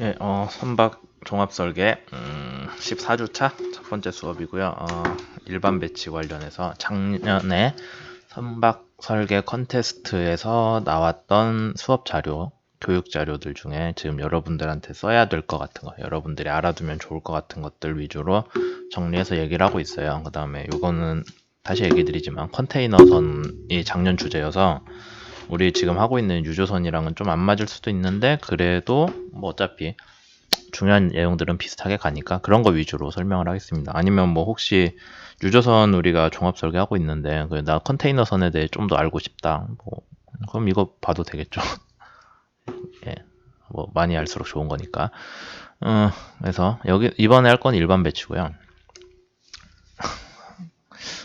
예, 선박 종합설계 14주차 첫 번째 수업이고요. 일반 배치 관련해서 작년에 선박 설계 컨테스트에서 나왔던 수업 자료, 교육 자료들 중에 지금 여러분들한테 써야 될 것 같은 거, 여러분들이 알아두면 좋을 것 같은 것들 위주로 정리해서 얘기를 하고 있어요. 그 다음에 이거는 다시 얘기 드리지만 컨테이너선이 작년 주제여서 우리 지금 하고 있는 유조선이랑은 좀 안 맞을 수도 있는데, 그래도 뭐 어차피 중요한 내용들은 비슷하게 가니까 그런 거 위주로 설명을 하겠습니다. 아니면 뭐 혹시 유조선 우리가 종합 설계하고 있는데 나 컨테이너선에 대해 좀 더 알고 싶다, 뭐 그럼 이거 봐도 되겠죠. 예, 뭐 많이 알수록 좋은 거니까. 그래서 여기 이번에 할 건 일반 배치고요.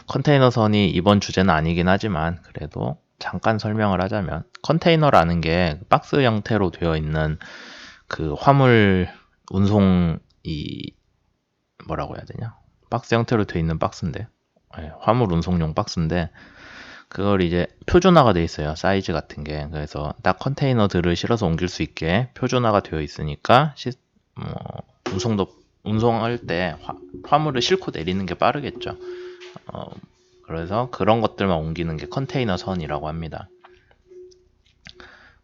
컨테이너선이 이번 주제는 아니긴 하지만 그래도 잠깐 설명을 하자면, 컨테이너라는 게 박스 형태로 되어 있는 그 화물 운송이, 뭐라고 해야 되냐, 박스 형태로 되어 있는 박스인데, 화물 운송용 박스인데 그걸 이제 표준화가 되어 있어요, 사이즈 같은 게. 그래서 딱 컨테이너들을 실어서 옮길 수 있게 표준화가 되어 있으니까 운송할 때 화물을 싣고 내리는 게 빠르겠죠. 그래서 그런 것들만 옮기는 게 컨테이너 선이라고 합니다.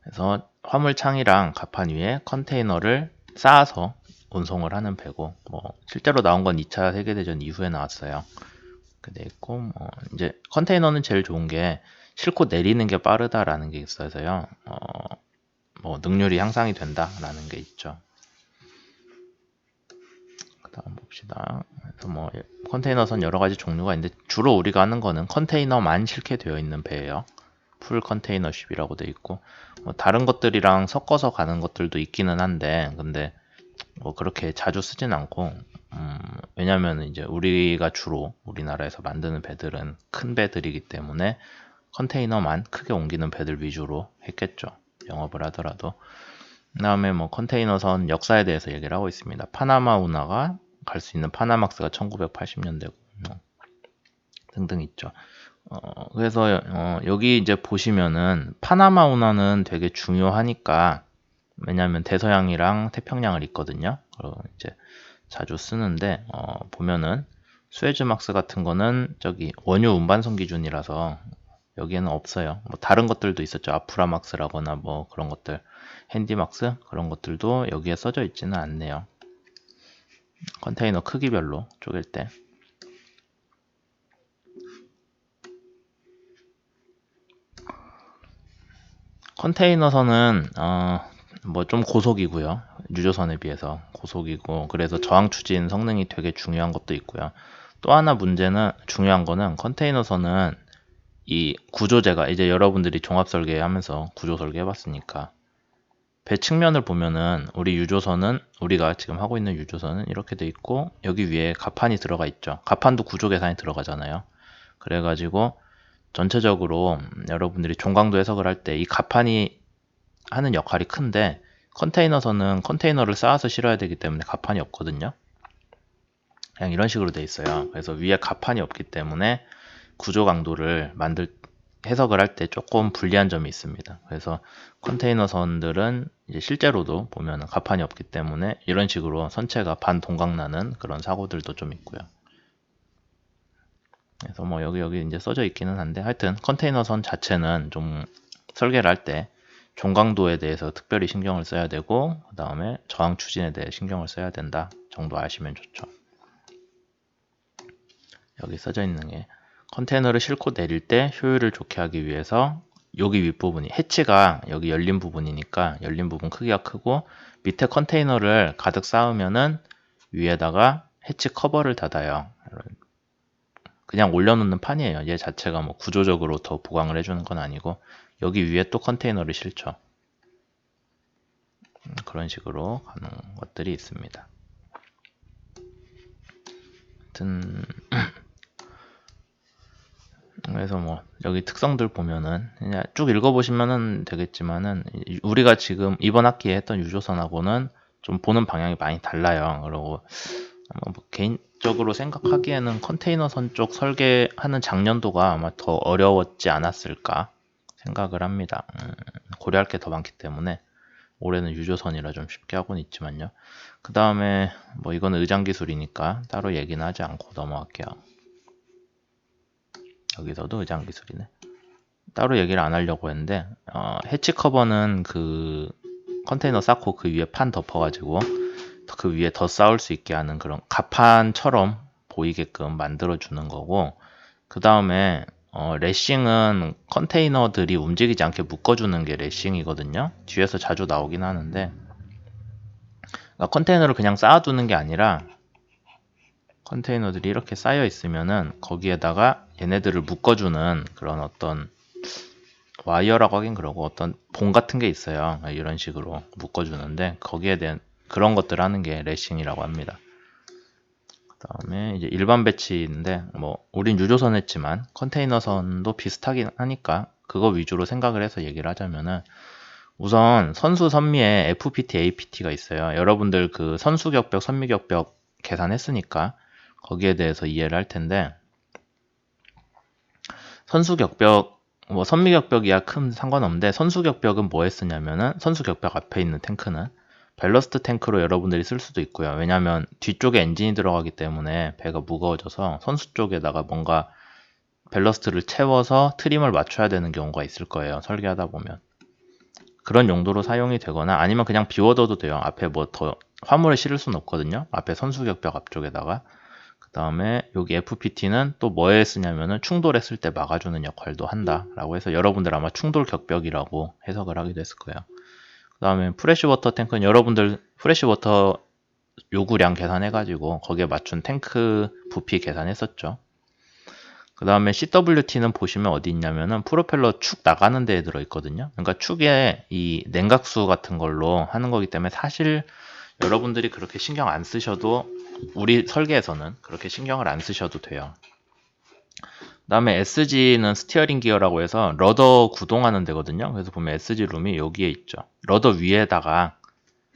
그래서 화물창이랑 갑판 위에 컨테이너를 쌓아서 운송을 하는 배고, 뭐 실제로 나온 건 2차 세계대전 이후에 나왔어요. 그돼 있고, 뭐 이제 컨테이너는 제일 좋은 게 싣고 내리는 게 빠르다라는 게 있어서요. 뭐 능률이 향상이 된다라는 게 있죠. 다음 봅시다. 그래서 뭐 컨테이너선 여러 가지 종류가 있는데 주로 우리가 하는 거는 컨테이너만 싣게 되어 있는 배예요. 풀 컨테이너십이라고 돼 있고, 뭐 다른 것들이랑 섞어서 가는 것들도 있기는 한데, 근데 뭐 그렇게 자주 쓰진 않고, 왜냐면 이제 우리가 주로 우리나라에서 만드는 배들은 큰 배들이기 때문에 컨테이너만 크게 옮기는 배들 위주로 했겠죠, 영업을 하더라도. 그 다음에 뭐 컨테이너선 역사에 대해서 얘기를 하고 있습니다. 파나마 운하가 갈 수 있는 파나막스가 1980년대고 등등 있죠. 그래서 여기 이제 보시면은 파나마 운하는 되게 중요하니까, 왜냐하면 대서양이랑 태평양을 잇거든요. 이제 자주 쓰는데, 보면은 수에즈막스 같은 거는 저기 원유 운반선 기준이라서 여기에는 없어요. 뭐 다른 것들도 있었죠. 아프라막스라거나 뭐 그런 것들, 핸디막스 그런 것들도 여기에 써져 있지는 않네요. 컨테이너 크기별로 쪼갤 때. 컨테이너선은 뭐 좀 고속이고요. 유조선에 비해서 고속이고, 그래서 저항 추진 성능이 되게 중요한 것도 있고요. 또 하나 문제는, 중요한 거는 컨테이너선은 이 구조재가, 이제 여러분들이 종합 설계하면서 구조 설계 해봤으니까 배 측면을 보면은 우리 유조선은, 우리가 지금 하고 있는 유조선은 이렇게 돼 있고 여기 위에 갑판이 들어가 있죠. 갑판도 구조 계산이 들어가잖아요. 그래가지고 전체적으로 여러분들이 종강도 해석을 할 때 이 갑판이 하는 역할이 큰데, 컨테이너선은 컨테이너를 쌓아서 실어야 되기 때문에 갑판이 없거든요. 그냥 이런 식으로 돼 있어요. 그래서 위에 갑판이 없기 때문에 구조 강도를 해석을 할 때 조금 불리한 점이 있습니다. 그래서 컨테이너선들은 이제 실제로도 보면 갑판이 없기 때문에 이런 식으로 선체가 반동강 나는 그런 사고들도 좀 있고요. 그래서 뭐 여기 이제 써져 있기는 한데, 하여튼 컨테이너선 자체는 좀 설계를 할 때 종강도에 대해서 특별히 신경을 써야 되고, 그 다음에 저항 추진에 대해 신경을 써야 된다 정도 아시면 좋죠. 여기 써져 있는 게, 컨테이너를 싣고 내릴 때 효율을 좋게 하기 위해서 여기 윗부분이, 해치가 여기 열린 부분이니까 열린 부분 크기가 크고, 밑에 컨테이너를 가득 쌓으면은 위에다가 해치 커버를 닫아요. 그냥 올려놓는 판이에요. 얘 자체가 뭐 구조적으로 더 보강을 해주는 건 아니고, 여기 위에 또 컨테이너를 실죠. 그런 식으로 가는 것들이 있습니다. 하여튼 그래서 뭐 여기 특성들 보면은 그냥 쭉 읽어보시면은 되겠지만은, 우리가 지금 이번 학기에 했던 유조선하고는 좀 보는 방향이 많이 달라요. 그리고 뭐 개인적으로 생각하기에는 컨테이너선 쪽 설계하는 작년도가 아마 더 어려웠지 않았을까 생각을 합니다. 고려할 게 더 많기 때문에 올해는 유조선이라 좀 쉽게 하고는 있지만요. 그 다음에 뭐 이거는 의장 기술이니까 따로 얘기는 하지 않고 넘어갈게요. 여기서도 의장 기술이네. 따로 얘기를 안 하려고 했는데 해치 커버는 그 컨테이너 쌓고 그 위에 판 덮어가지고 그 위에 더 쌓을 수 있게 하는 그런 가판처럼 보이게끔 만들어주는 거고, 그 다음에 래싱은 컨테이너들이 움직이지 않게 묶어주는 게 래싱이거든요. 뒤에서 자주 나오긴 하는데, 그러니까 컨테이너를 그냥 쌓아두는 게 아니라 컨테이너들이 이렇게 쌓여 있으면은 거기에다가 얘네들을 묶어주는 그런 어떤 와이어라고 하긴 그러고 어떤 봉 같은 게 있어요. 이런 식으로 묶어주는데 거기에 대한 그런 것들을 하는 게 래싱이라고 합니다. 그 다음에 이제 일반 배치인데 뭐 우린 유조선 했지만 컨테이너선도 비슷하긴 하니까 그거 위주로 생각을 해서 얘기를 하자면은, 우선 선수 선미에 FPT, APT가 있어요. 여러분들 그 선수격벽, 선미격벽 계산했으니까 거기에 대해서 이해를 할 텐데, 선수격벽 뭐 선미격벽이야 큰 상관없는데, 선수격벽은 뭐에 쓰냐면은 선수격벽 앞에 있는 탱크는 밸러스트 탱크로 여러분들이 쓸 수도 있고요. 왜냐하면 뒤쪽에 엔진이 들어가기 때문에 배가 무거워져서 선수 쪽에다가 뭔가 밸러스트를 채워서 트림을 맞춰야 되는 경우가 있을 거예요. 설계하다 보면. 그런 용도로 사용이 되거나 아니면 그냥 비워둬도 돼요. 앞에 뭐 더 화물을 실을 수는 없거든요. 앞에 선수격벽 앞쪽에다가. 그 다음에 여기 FPT는 또 뭐에 쓰냐면은 충돌했을 때 막아주는 역할도 한다라고 해서 여러분들 아마 충돌 격벽이라고 해석을 하기도 했을 거예요. 그 다음에 프레시워터 탱크는 여러분들 프레시워터 요구량 계산해가지고 거기에 맞춘 탱크 부피 계산했었죠. 그 다음에 CWT는 보시면 어디 있냐면은 프로펠러 축 나가는 데에 들어있거든요. 그러니까 축에 이 냉각수 같은 걸로 하는 거기 때문에 사실 여러분들이 그렇게 신경 안 쓰셔도, 우리 설계에서는 그렇게 신경을 안 쓰셔도 돼요. 그 다음에 SG는 스티어링 기어라고 해서 러더 구동하는 데거든요. 그래서 보면 SG 룸이 여기에 있죠. 러더 위에다가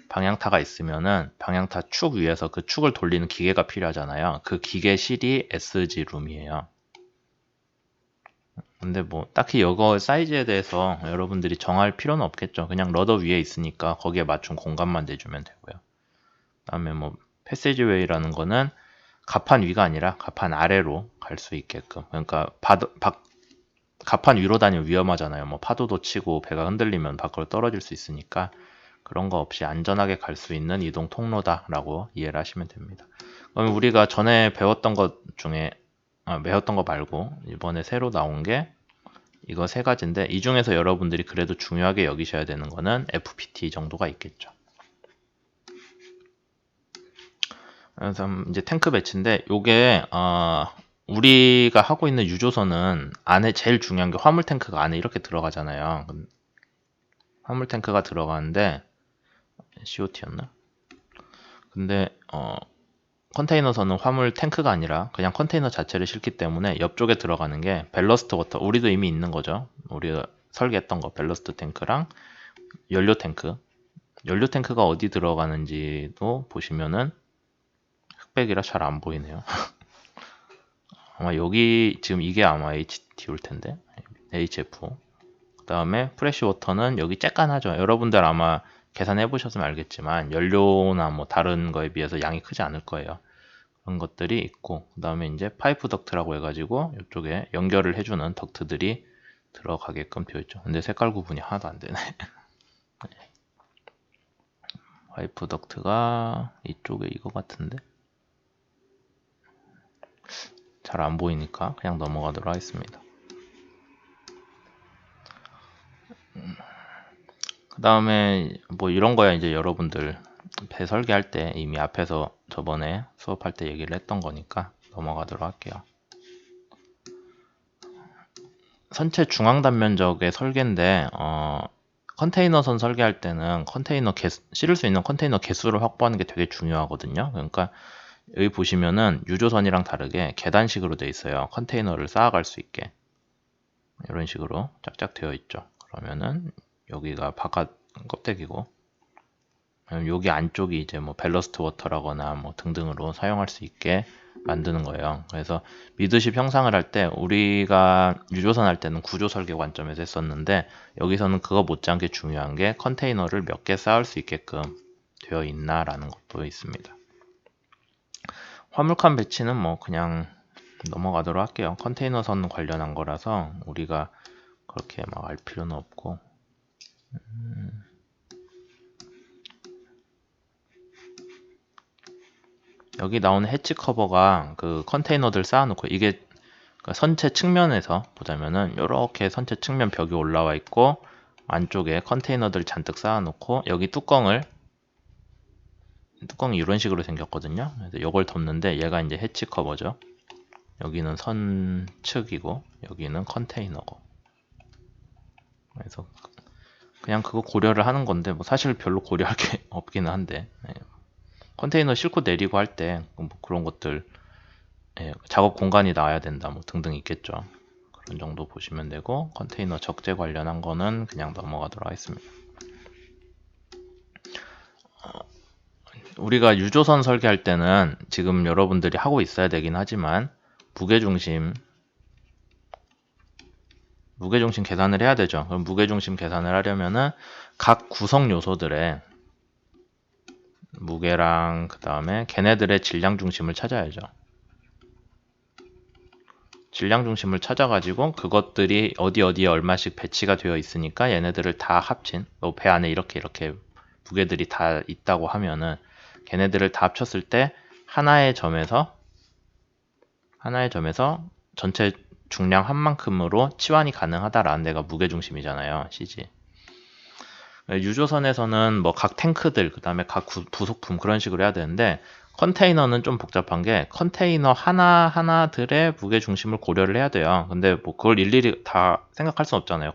방향타가 있으면은 방향타 축 위에서 그 축을 돌리는 기계가 필요하잖아요. 그 기계실이 SG 룸이에요. 근데 뭐 딱히 이거 사이즈에 대해서 여러분들이 정할 필요는 없겠죠. 그냥 러더 위에 있으니까 거기에 맞춘 공간만 내주면 되고요. 그다음에 뭐 패세지웨이라는 거는 가판 위가 아니라 가판 아래로 갈 수 있게끔. 그러니까 가판 위로 다니면 위험하잖아요. 뭐 파도도 치고 배가 흔들리면 밖으로 떨어질 수 있으니까 그런 거 없이 안전하게 갈 수 있는 이동 통로다라고 이해를 하시면 됩니다. 그러면 우리가 전에 배웠던 것 중에 배웠던 거 말고 이번에 새로 나온 게 이거 세 가지인데, 이 중에서 여러분들이 그래도 중요하게 여기셔야 되는 거는 FPT 정도가 있겠죠. 그래서 이제 탱크 배치인데, 요게 우리가 하고 있는 유조선은 안에 제일 중요한 게 화물 탱크가 안에 이렇게 들어가잖아요. 화물 탱크가 들어가는데 COT였나? 근데 컨테이너선은 화물 탱크가 아니라 그냥 컨테이너 자체를 싣기 때문에 옆쪽에 들어가는 게 밸러스트 워터, 우리도 이미 있는 거죠. 우리가 설계했던 거 밸러스트 탱크랑 연료 탱크. 연료 탱크가 어디 들어가는지도 보시면은 흑백이라 잘 안 보이네요. 아마 여기 지금 이게 아마 HT 올 텐데 HF. 그 다음에 프레시 워터는 여기 쬐깐하죠. 여러분들 아마 계산해 보셨으면 알겠지만 연료나 뭐 다른 거에 비해서 양이 크지 않을 거예요. 그런 것들이 있고, 그 다음에 이제 파이프 덕트라고 해가지고 이쪽에 연결을 해주는 덕트들이 들어가게끔 되어 있죠. 근데 색깔 구분이 하나도 안 되네. 파이프 덕트가 이쪽에 이거 같은데 잘 안 보이니까 그냥 넘어가도록 하겠습니다. 그 다음에 뭐 이런 거야 이제 여러분들 배 설계할 때 이미 앞에서 저번에 수업할 때 얘기를 했던 거니까 넘어가도록 할게요. 선체 중앙 단면적의 설계인데 컨테이너선 설계할 때는 실을 수 있는 컨테이너 개수를 확보하는 게 되게 중요하거든요. 그러니까 여기 보시면은 유조선이랑 다르게 계단식으로 되어 있어요. 컨테이너를 쌓아갈 수 있게 이런 식으로 짝짝 되어 있죠. 그러면은 여기가 바깥 껍데기고 여기 안쪽이 이제 뭐 밸러스트 워터라거나 뭐 등등으로 사용할 수 있게 만드는 거예요. 그래서 미드십 형상을 할 때 우리가 유조선 할 때는 구조 설계 관점에서 했었는데 여기서는 그거 못지않게 중요한 게 컨테이너를 몇 개 쌓을 수 있게끔 되어 있나라는 것도 있습니다. 화물칸 배치는 뭐 그냥 넘어가도록 할게요. 컨테이너 선 관련한 거라서 우리가 그렇게 막 알 필요는 없고 여기 나오는 해치 커버가 그 컨테이너들 쌓아놓고 이게 선체 측면에서 보자면은 이렇게 선체 측면 벽이 올라와 있고 안쪽에 컨테이너들 잔뜩 쌓아놓고 여기 뚜껑이 이런 식으로 생겼거든요. 그래서 이걸 덮는데 얘가 이제 해치 커버죠. 여기는 선측이고 여기는 컨테이너고. 그래서 그냥 그거 고려를 하는 건데 뭐 사실 별로 고려할 게 없기는 한데 컨테이너 싣고 내리고 할 때 뭐 그런 것들 작업 공간이 나와야 된다 뭐 등등 있겠죠. 그런 정도 보시면 되고 컨테이너 적재 관련한 거는 그냥 넘어가도록 하겠습니다. 우리가 유조선 설계할 때는 지금 여러분들이 하고 있어야 되긴 하지만 무게중심 계산을 해야 되죠. 그럼 무게중심 계산을 하려면은 각 구성 요소들의 무게랑 그 다음에 걔네들의 질량 중심을 찾아야죠. 질량 중심을 찾아가지고 그것들이 어디에 얼마씩 배치가 되어 있으니까 얘네들을 다 합친 배 안에 이렇게 무게들이 다 있다고 하면은 걔네들을 다 합쳤을 때 하나의 점에서 전체 중량 한 만큼으로 치환이 가능하다라는 데가 무게중심이잖아요. CG. 유조선에서는 뭐 각 탱크들 그 다음에 각 부속품 그런 식으로 해야 되는데 컨테이너는 좀 복잡한 게 컨테이너 하나하나들의 무게 중심을 고려를 해야 돼요. 근데 뭐 그걸 일일이 다 생각할 순 없잖아요.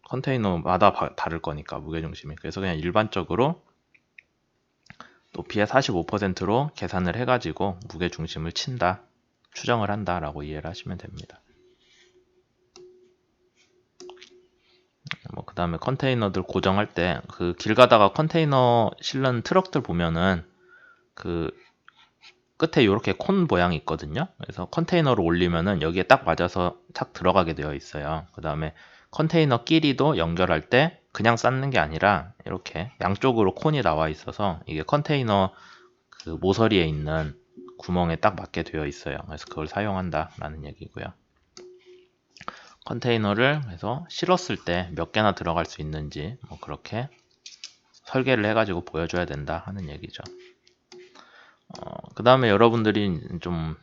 컨테이너마다 다를 거니까 무게 중심이. 그래서 그냥 일반적으로 높이의 45%로 계산을 해가지고 무게 중심을 친다, 추정을 한다라고 이해를 하시면 됩니다. 뭐 그 다음에 컨테이너들 고정할 때 그 길 가다가 컨테이너 실는 트럭들 보면은 그 끝에 이렇게 콘 모양이 있거든요. 그래서 컨테이너를 올리면은 여기에 딱 맞아서 착 들어가게 되어 있어요. 그 다음에 컨테이너 끼리도 연결할 때 그냥 쌓는 게 아니라 이렇게 양쪽으로 콘이 나와 있어서 이게 컨테이너 그 모서리에 있는 구멍에 딱 맞게 되어 있어요. 그래서 그걸 사용한다라는 얘기고요. 컨테이너를 해서 실었을 때 몇 개나 들어갈 수 있는지 뭐 그렇게 설계를 해가지고 보여줘야 된다 하는 얘기죠. 그 다음에 여러분들도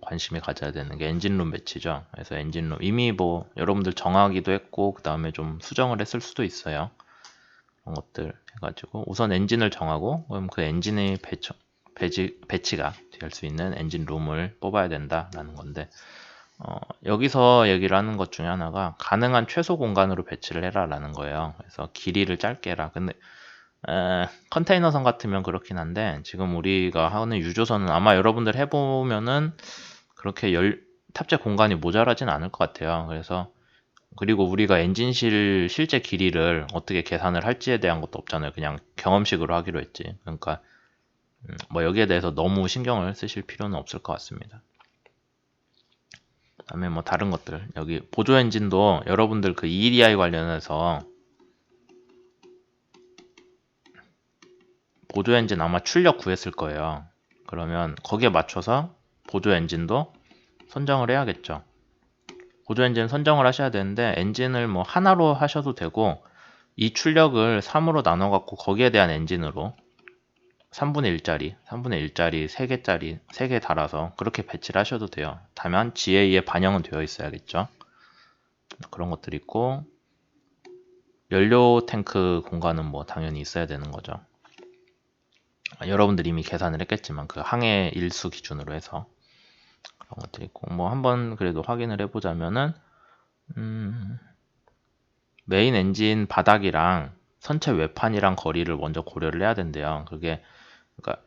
관심이 가져야 되는 게 엔진룸 배치죠. 그래서 엔진룸 이미 뭐 여러분들 정하기도 했고 그 다음에 좀 수정을 했을 수도 있어요. 그런 것들 해가지고 우선 엔진을 정하고 그럼 그 엔진의 배치가 될 수 있는 엔진룸을 뽑아야 된다라는 건데 여기서 얘기를 하는 것 중에 하나가 가능한 최소 공간으로 배치를 해라 라는 거예요. 그래서 길이를 짧게 해라. 근데 컨테이너선 같으면 그렇긴 한데 지금 우리가 하는 유조선은 아마 여러분들 해보면은 그렇게 탑재 공간이 모자라진 않을 것 같아요. 그리고 우리가 엔진실 실제 길이를 어떻게 계산을 할지에 대한 것도 없잖아요. 그냥 경험식으로 하기로 했지. 그러니까 뭐 여기에 대해서 너무 신경을 쓰실 필요는 없을 것 같습니다. 그다음에 뭐 다른 것들 여기 보조 엔진도 여러분들 그 EEDI 관련해서 보조 엔진 아마 출력 구했을 거예요. 그러면 거기에 맞춰서 보조 엔진도 선정을 해야겠죠. 보조 엔진 선정을 하셔야 되는데 엔진을 뭐 하나로 하셔도 되고 이 출력을 3으로 나눠 갖고 거기에 대한 엔진으로 3분의 1짜리 3개 달아서 그렇게 배치를 하셔도 돼요. 다만 GA에 반영은 되어 있어야겠죠. 그런 것들이 있고 연료 탱크 공간은 뭐 당연히 있어야 되는 거죠. 여러분들이 이미 계산을 했겠지만 그 항해 일수 기준으로 해서 그런 것들이 있고 뭐 한번 그래도 확인을 해보자면은 메인 엔진 바닥이랑 선체 외판이랑 거리를 먼저 고려를 해야 된대요. 그러니까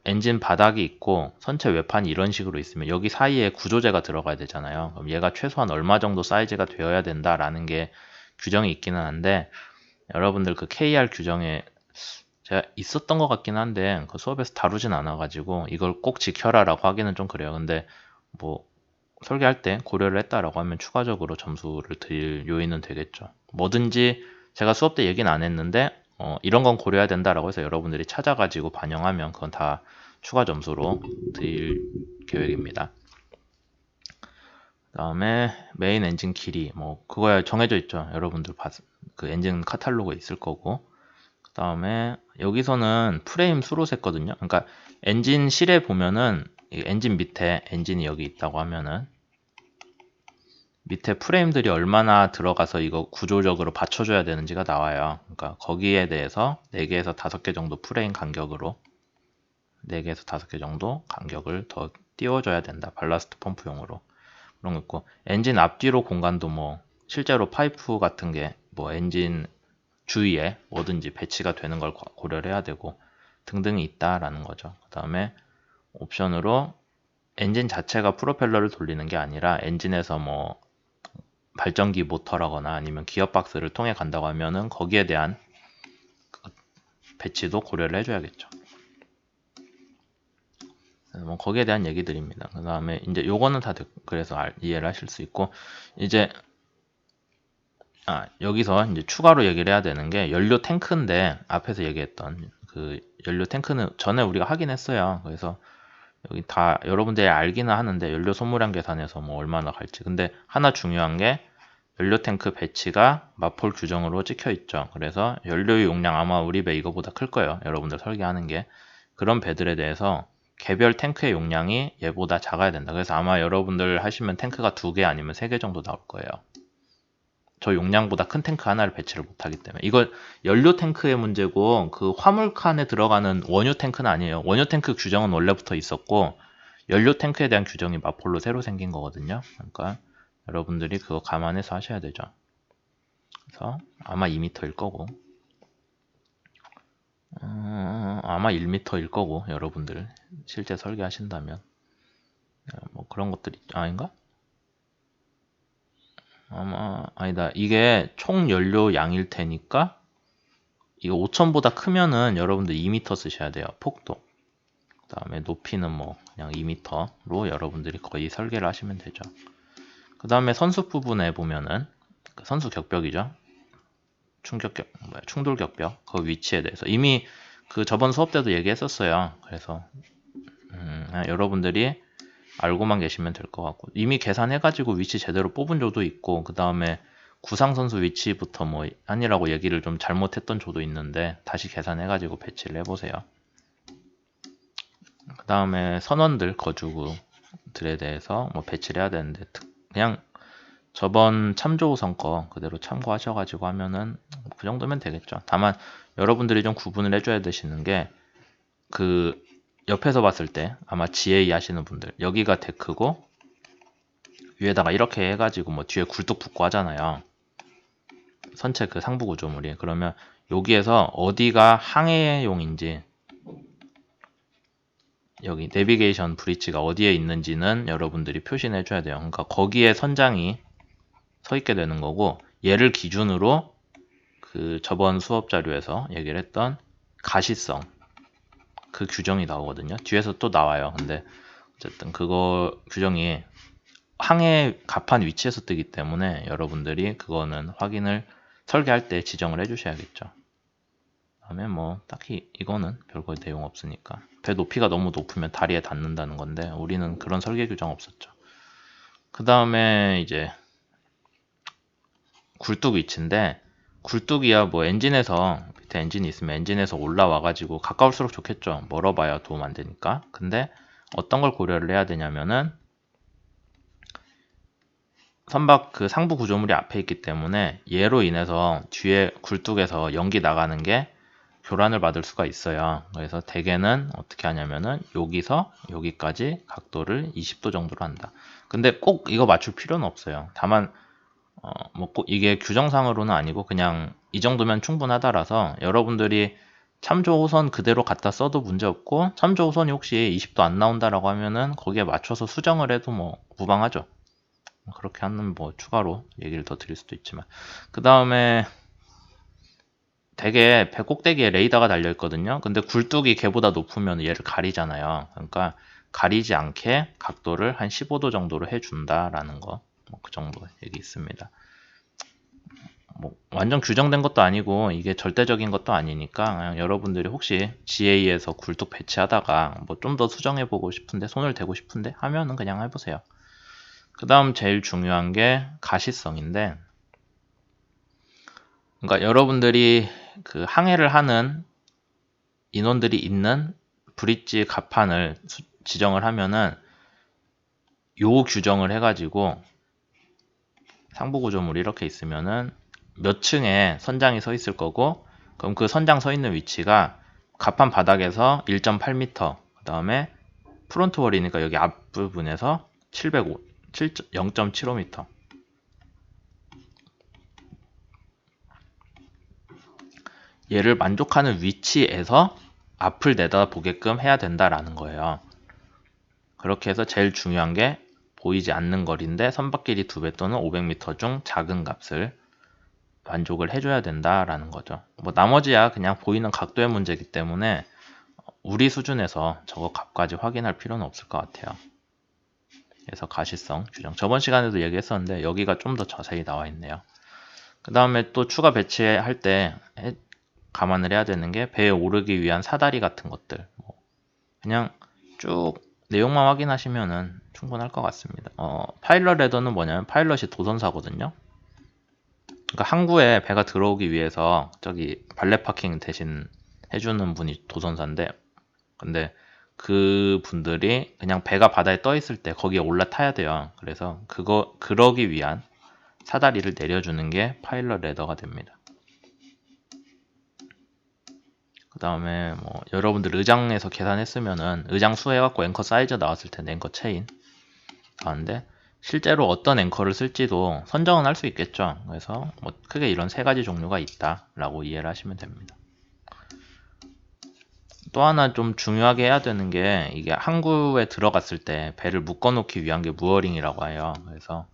엔진 바닥이 있고 선체 외판이 이런 식으로 있으면 여기 사이에 구조재가 들어가야 되잖아요. 그럼 얘가 최소한 얼마 정도 사이즈가 되어야 된다라는 게 규정이 있기는 한데 여러분들 그 KR 규정에 제가 있었던 것 같긴 한데 그 수업에서 다루진 않아가지고 이걸 꼭 지켜라라고 하기는 좀 그래요. 근데 뭐 설계할 때 고려를 했다라고 하면 추가적으로 점수를 드릴 요인은 되겠죠. 뭐든지 제가 수업 때 얘기는 안 했는데 이런 건 고려해야 된다라고 해서 여러분들이 찾아가지고 반영하면 그건 다 추가 점수로 드릴 계획입니다. 그다음에 메인 엔진 길이 뭐 그거야 정해져 있죠. 여러분들 그 엔진 카탈로그에 있을 거고. 그다음에 여기서는 프레임 수로 셌거든요. 그러니까 엔진실에 보면은 엔진 밑에 엔진이 여기 있다고 하면은 밑에 프레임들이 얼마나 들어가서 이거 구조적으로 받쳐줘야 되는지가 나와요. 그러니까 거기에 대해서 4개에서 5개 정도 프레임 간격으로 4개에서 5개 정도 간격을 더 띄워줘야 된다. 발라스트 펌프용으로. 그런 거 있고 엔진 앞뒤로 공간도 뭐 실제로 파이프 같은 게 뭐 엔진 주위에 뭐든지 배치가 되는 걸 고려를 해야 되고 등등이 있다라는 거죠. 그 다음에 옵션으로 엔진 자체가 프로펠러를 돌리는 게 아니라 엔진에서 뭐 발전기 모터라거나 아니면 기어박스를 통해 간다고 하면은 거기에 대한 배치도 고려를 해줘야겠죠. 뭐 거기에 대한 얘기들입니다. 그 다음에 이제 요거는 다 그래서 이해를 하실 수 있고 이제 여기서 이제 추가로 얘기를 해야 되는 게 연료 탱크인데 앞에서 얘기했던 그 연료 탱크는 전에 우리가 하긴 했어요. 그래서 여기 다 여러분들이 알기는 하는데 연료 소모량 계산해서 뭐 얼마나 갈지. 근데 하나 중요한 게 연료 탱크 배치가 마폴 규정으로 찍혀 있죠. 그래서 연료의 용량 아마 우리 배 이거보다 클 거예요. 여러분들 설계하는 게. 그런 배들에 대해서 개별 탱크의 용량이 얘보다 작아야 된다. 그래서 아마 여러분들 하시면 탱크가 2개 아니면 3개 정도 나올 거예요. 저 용량보다 큰 탱크 하나를 배치를 못하기 때문에. 이거 연료 탱크의 문제고 그 화물칸에 들어가는 원유 탱크는 아니에요. 원유 탱크 규정은 원래부터 있었고 연료 탱크에 대한 규정이 마폴로 새로 생긴 거거든요. 그러니까 여러분들이 그거 감안해서 하셔야 되죠. 그래서 아마 2m일 거고 아마 1m일 거고 여러분들 실제 설계하신다면 뭐 그런 것들이 아닌가? 아마 아니다. 이게 총 연료 양일 테니까 이거 5000보다 크면은 여러분들 2m 쓰셔야 돼요. 폭도. 그 다음에 높이는 뭐 그냥 2m로 여러분들이 거의 설계를 하시면 되죠. 그 다음에 선수 부분에 보면은 그 선수 격벽이죠. 충돌 격벽 그 위치에 대해서 이미 그 저번 수업 때도 얘기했었어요. 그래서 여러분들이 알고만 계시면 될 것 같고 이미 계산해가지고 위치 제대로 뽑은 조도 있고 그 다음에 구상 선수 위치부터 뭐 아니라고 얘기를 좀 잘못했던 조도 있는데 다시 계산해가지고 배치를 해보세요. 그 다음에 선원들 거주구들에 대해서 뭐 배치를 해야 되는데 그냥 저번 참조우선 거 그대로 참고하셔가지고 하면은 그 정도면 되겠죠. 다만 여러분들이 좀 구분을 해줘야 되시는 게 그 옆에서 봤을 때 아마 GA 하시는 분들 여기가 데크고 위에다가 이렇게 해가지고 뭐 뒤에 굴뚝 붙고 하잖아요. 선체 그 상부 구조물이 그러면 여기에서 어디가 항해용인지 여기 내비게이션 브릿지가 어디에 있는지는 여러분들이 표시를 해줘야 돼요. 그러니까 거기에 선장이 서 있게 되는 거고 얘를 기준으로 그 저번 수업 자료에서 얘기를 했던 가시성 그 규정이 나오거든요. 뒤에서 또 나와요. 근데 어쨌든 그거 규정이 항해 갑판 위치에서 뜨기 때문에 여러분들이 그거는 확인을 설계할 때 지정을 해주셔야겠죠. 그다음에 뭐 딱히 이거는 별거 내용 없으니까 배 높이가 너무 높으면 다리에 닿는다는 건데 우리는 그런 설계 규정 없었죠. 그 다음에 이제 굴뚝 위치인데 굴뚝이야 뭐 엔진에서 밑에 엔진이 있으면 엔진에서 올라와 가지고 가까울수록 좋겠죠. 멀어봐야 도움 안 되니까. 근데 어떤 걸 고려를 해야 되냐면은 선박 그 상부 구조물이 앞에 있기 때문에 얘로 인해서 뒤에 굴뚝에서 연기 나가는 게 교란을 받을 수가 있어요. 그래서 대개는 어떻게 하냐면은 여기서 여기까지 각도를 20도 정도로 한다. 근데 꼭 이거 맞출 필요는 없어요. 다만 뭐 꼭 이게 규정상으로는 아니고 그냥 이 정도면 충분하다라서 여러분들이 참조 호선 그대로 갖다 써도 문제 없고 참조 호선이 혹시 20도 안 나온다라고 하면은 거기에 맞춰서 수정을 해도 뭐 무방하죠. 그렇게 하는 뭐 추가로 얘기를 더 드릴 수도 있지만 그 다음에 되게 배 꼭대기에 레이더가 달려 있거든요. 근데 굴뚝이 걔보다 높으면 얘를 가리잖아요. 그러니까 가리지 않게 각도를 한 15도 정도로 해준다라는 거. 뭐 그 정도 얘기 있습니다. 뭐 완전 규정된 것도 아니고 이게 절대적인 것도 아니니까 그냥 여러분들이 혹시 GA에서 굴뚝 배치하다가 뭐 좀 더 수정해 보고 싶은데 손을 대고 싶은데 하면은 그냥 해보세요. 그 다음 제일 중요한 게 가시성인데, 그러니까 여러분들이 그 항해를 하는 인원들이 있는 브릿지 갑판을 지정을 하면은 요 규정을 해가지고 상부 구조물이 이렇게 있으면은 몇 층에 선장이 서 있을 거고, 그럼 그 선장 서 있는 위치가 갑판 바닥에서 1.8m, 그 다음에 프론트 월이니까 여기 앞부분에서 0.75m. 얘를 만족하는 위치에서 앞을 내다보게끔 해야 된다라는 거예요. 그렇게 해서 제일 중요한 게 보이지 않는 거리인데 선박길이 2배 또는 500m 중 작은 값을 만족을 해줘야 된다라는 거죠. 뭐 나머지야 그냥 보이는 각도의 문제이기 때문에 우리 수준에서 저거 값까지 확인할 필요는 없을 것 같아요. 그래서 가시성 규정 저번 시간에도 얘기했었는데 여기가 좀 더 자세히 나와 있네요. 그 다음에 또 추가 배치할 때 감안을 해야 되는 게 배에 오르기 위한 사다리 같은 것들, 그냥 쭉 내용만 확인하시면은 충분할 것 같습니다. 파일럿 레더는 뭐냐면 파일럿이 도선사거든요. 그러니까 항구에 배가 들어오기 위해서 저기 발레 파킹 대신 해주는 분이 도선사인데, 근데 그 분들이 그냥 배가 바다에 떠 있을 때 거기에 올라타야 돼요. 그래서 그러기 위한 사다리를 내려주는 게 파일럿 레더가 됩니다. 그 다음에 뭐 여러분들 의장에서 계산했으면은 의장 수 해갖고 앵커 사이즈 나왔을 텐데 앵커 체인 나왔는데, 실제로 어떤 앵커를 쓸지도 선정은 할 수 있겠죠. 그래서 뭐 크게 이런 3가지 종류가 있다라고 이해를 하시면 됩니다. 또 하나 좀 중요하게 해야 되는 게, 이게 항구에 들어갔을 때 배를 묶어놓기 위한 게 무어링이라고 해요. 그래서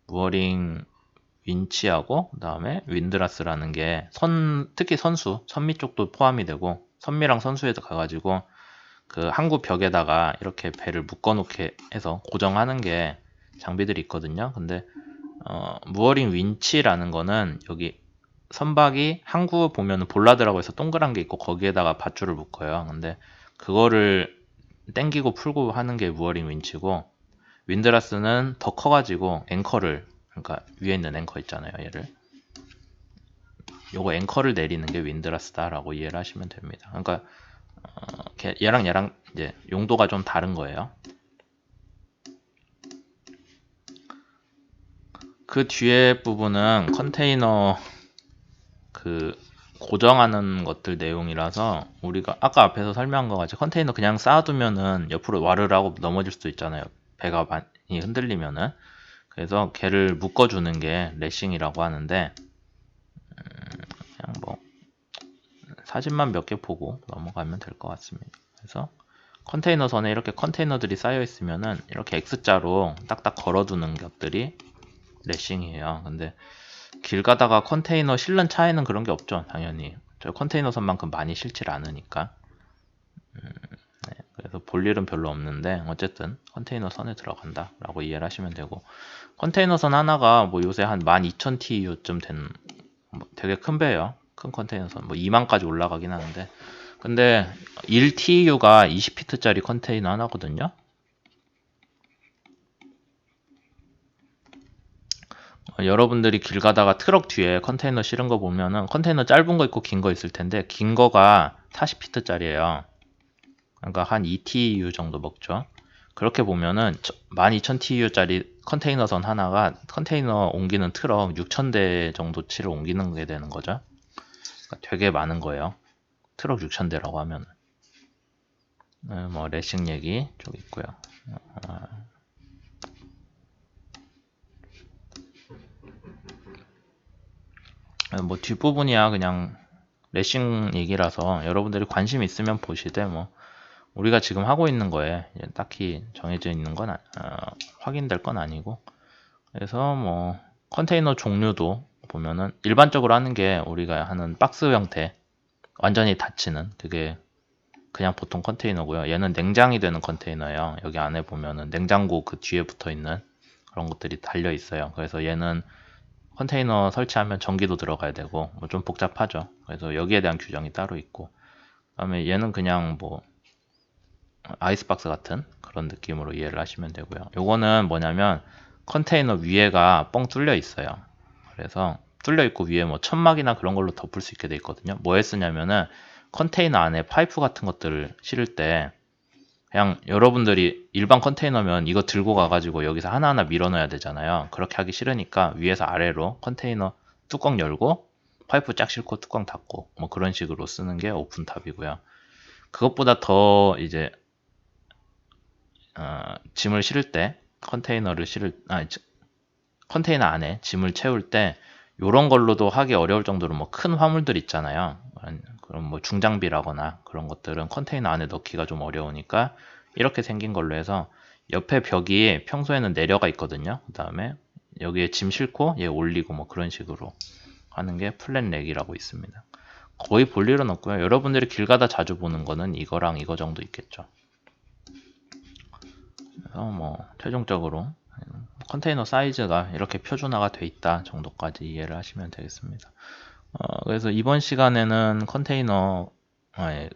무어링 윈치하고 그 다음에 윈드라스라는 게 특히 선미 쪽도 포함이 되고, 선미랑 선수에도 가가지고 그 항구 벽에다가 이렇게 배를 묶어놓게 해서 고정하는 게 장비들이 있거든요. 근데 무어링 윈치라는 거는 여기 선박이 항구 보면은 볼라드라고 해서 동그란 게 있고 거기에다가 밧줄을 묶어요. 근데 그거를 당기고 풀고 하는 게 무어링 윈치고, 윈드라스는 더 커가지고 앵커를, 그러니까 위에 있는 앵커 있잖아요, 얘를 요거 앵커를 내리는 게 윈드라스다라고 이해를 하시면 됩니다. 그러니까 얘랑 이제 용도가 좀 다른 거예요. 그 뒤에 부분은 컨테이너 그 고정하는 것들 내용이라서, 우리가 아까 앞에서 설명한 것 같이 컨테이너 그냥 쌓아두면은 옆으로 와르르 하고 넘어질 수도 있잖아요. 배가 많이 흔들리면은. 그래서 걔를 묶어주는 게 레싱이라고 하는데, 그냥 뭐 사진만 몇 개 보고 넘어가면 될 것 같습니다. 그래서 컨테이너 선에 이렇게 컨테이너들이 쌓여 있으면은 이렇게 X자로 딱딱 걸어두는 것들이 레싱이에요. 근데 길 가다가 컨테이너 실는 차에는 그런 게 없죠. 당연히 저 컨테이너 선만큼 많이 실질 않으니까. 네, 그래서 볼 일은 별로 없는데 어쨌든 컨테이너 선에 들어간다 라고 이해를 하시면 되고, 컨테이너 선 하나가 뭐 요새 한 12,000TU쯤 된 되게 큰 배예요. 큰 컨테이너 선 뭐 2만까지 올라가긴 하는데, 근데 1TU가 20피트짜리 컨테이너 하나거든요. 여러분들이 길 가다가 트럭 뒤에 컨테이너 실은 거 보면은 컨테이너 짧은 거 있고 긴 거 있을 텐데, 긴 거가 40피트짜리예요. 그러니까 한 2TU 정도 먹죠. 그렇게 보면은 12,000TU짜리 컨테이너 선 하나가 컨테이너 옮기는 트럭 6,000대 정도치를 옮기는 게 되는 거죠. 그러니까 되게 많은 거예요. 트럭 6,000대라고 하면. 뭐 레싱 얘기 좀 있고요. 뭐 뒷부분이야 그냥 레싱 얘기라서 여러분들이 관심 있으면 보시되, 뭐 우리가 지금 하고 있는 거에 딱히 정해져 있는 건 확인될 건 아니고, 그래서 뭐 컨테이너 종류도 보면은 일반적으로 하는 게 우리가 하는 박스 형태 완전히 닫히는 그게 그냥 보통 컨테이너고요. 얘는 냉장이 되는 컨테이너예요. 여기 안에 보면은 냉장고 그 뒤에 붙어 있는 그런 것들이 달려 있어요. 그래서 얘는 컨테이너 설치하면 전기도 들어가야 되고 뭐 좀 복잡하죠. 그래서 여기에 대한 규정이 따로 있고, 그다음에 얘는 그냥 뭐 아이스박스 같은 그런 느낌으로 이해를 하시면 되고요. 요거는 뭐냐면 컨테이너 위에가 뻥 뚫려 있어요. 그래서 뚫려 있고 위에 뭐 천막이나 그런 걸로 덮을 수 있게 돼 있거든요. 뭐에 쓰냐면은 컨테이너 안에 파이프 같은 것들을 실을 때 그냥 여러분들이 일반 컨테이너면 이거 들고 가가지고 여기서 하나하나 밀어 넣어야 되잖아요. 그렇게 하기 싫으니까 위에서 아래로 컨테이너 뚜껑 열고 파이프 쫙 싣고 뚜껑 닫고 뭐 그런 식으로 쓰는 게 오픈탑이고요. 그것보다 더 이제 짐을 실을 때 컨테이너 안에 짐을 채울 때 요런 걸로도 하기 어려울 정도로 뭐 큰 화물들 있잖아요. 그럼 뭐 중장비라거나 그런 것들은 컨테이너 안에 넣기가 좀 어려우니까 이렇게 생긴 걸로 해서 옆에 벽이 평소에는 내려가 있거든요. 그 다음에 여기에 짐 싣고 얘 올리고 뭐 그런 식으로 하는 게 플랫렉이라고 있습니다. 거의 볼 일은 없고요. 여러분들이 길 가다 자주 보는 거는 이거랑 이거 정도 있겠죠. 그래서 뭐 최종적으로 컨테이너 사이즈가 이렇게 표준화가 돼 있다 정도까지 이해를 하시면 되겠습니다. 그래서 이번 시간에는 컨테이너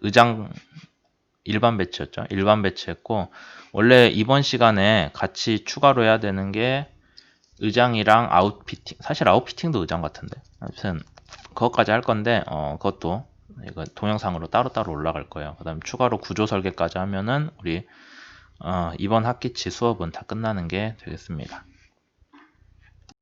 의장 일반 배치였죠. 일반 배치했고, 원래 이번 시간에 같이 추가로 해야 되는 게 의장이랑 아웃피팅, 사실 아웃피팅도 의장 같은데 아무튼 그것까지 할 건데 그것도 이거 동영상으로 따로따로 올라갈 거예요. 그 다음 추가로 구조 설계까지 하면은 우리 이번 학기치 수업은 다 끝나는 게 되겠습니다.